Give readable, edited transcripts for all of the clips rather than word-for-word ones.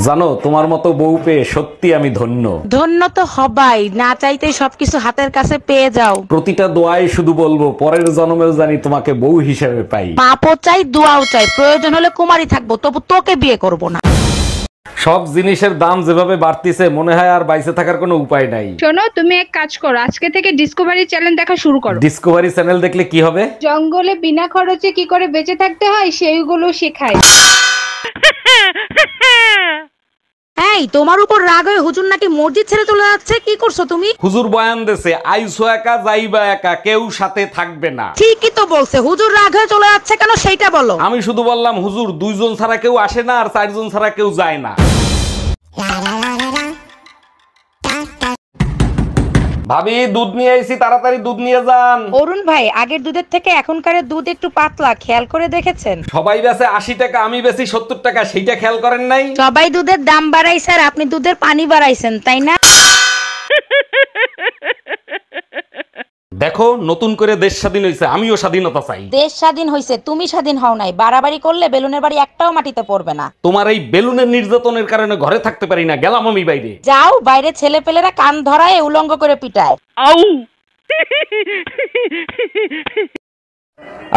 জানো, তোমার মতো বউ পেয়ে সত্যি আমি ধন্য। ধন্য তো হবাই, না চাইতেই সবকিছু হাতের কাছে পেয়ে যাও। প্রতিটা দোয়ায় শুধু বলবো পরের জন্মেও জানি তোমাকে বউ হিসেবে পাই। পাপও চাই, দোয়াও চাই, প্রয়োজন হলে কুমারী থাকবো, তবু তোকে বিয়ে করব না। সব জিনিসের দাম যেভাবে বাড়তিছে মনে হয় আর বাইসে থাকার কোনো উপায় নাই। শোনো, তুমি এক কাজ করো, আজকে থেকে ডিসকভারি চ্যানেল দেখা শুরু করো। ডিসকভারি চ্যানেল দেখলে কি হবে? জঙ্গলে বিনা খরচে কি করে বেঁচে থাকতে হয় সেইগুলো শেখায়। এই, তোমার উপর রাগ হয়ে হুজুর নাকি মসজিদ ছেড়ে চলে যাচ্ছে, কি করছো তুমি? হুজুর বয়ান দেছে, আইসো একা যাইবা একা, কেউ সাথে থাকবে না। ঠিকই তো বলছে, হুজুর রাগ হয়ে চলে যাচ্ছে কেন সেইটা বলো। আমি শুধু বললাম হুজুর, 2 জন ছাড়া কেউ আসে না আর 4 জন ছাড়া কেউ যায় না। ভাবি, দুধ নিয়ে আইছি, তাড়াতাড়ি দুধ নিয়ে যান। অরুণ ভাই, আগের দুধের থেকে এখনকার দুধ একটু পাতলা, খেয়াল করে দেখেছেন? সবাই বেচে 80 টাকা, আমি বেচি 70 টাকা, সেইটা খেয়াল করেন নাই? সবাই দুধের দাম বাড়াইছে আর আপনি দুধের পানি বাড়াইছেন, তাই না? দেখো, নতুন করে দেশ স্বাধীন হয়েছে, আমিও স্বাধীনতা চাই। দেশ স্বাধীন হইছে, তুমি স্বাধীন হও নাই। বাড়াবাড়ি করলে বেলুনের বাড়ি একটাও মাটিতে পড়বে না। তোমার এই বেলুনের নির্যাতনের কারণে ঘরে থাকতে পারি না, গেলাম আমি বাইরে। যাও, বাইরে ছেলেপেলেরা কান ধরায় উলঙ্গ করে পিটায়।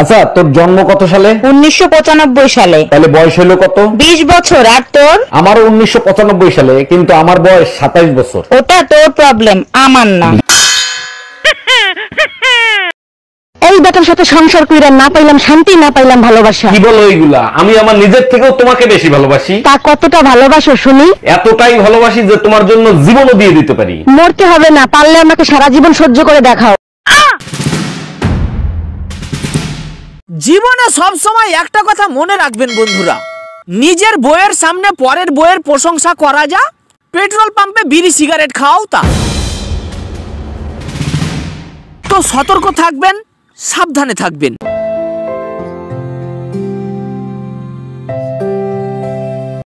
আচ্ছা, তোর জন্ম কত সালে? 1995 সালে। তাহলে বয়স হলো কত? 20 বছর। আর তোর? আমারও 1995 সালে, কিন্তু আমার বয়স 27 বছর। ওটা তোর প্রবলেম, আমার না। এই বেটার সাথে সংসার কইরা না পাইলাম শান্তি, না পাইলাম ভালোবাসা। কি বলো এইগুলা? আমি আমার নিজের থেকেও তোমাকে বেশি ভালোবাসি। তা কতটা ভালোবাসো শুনি? এতটাই ভালোবাসি যে তোমার জন্য জীবনও দিয়ে দিতে পারি। মরতে হবে না, পারলে আমাকে সারা জীবন সহ্য করে দেখাও। জীবনে সব সময় একটা কথা মনে রাখবেন বন্ধুরা, নিজের বইয়ের সামনে পরের বইয়ের প্রশংসা করা যা, পেট্রোল পাম্পে বিড়ি সিগারেট খাওয়াও তা। তো সতর্ক থাকবেন, সাবধানে থাকবেন।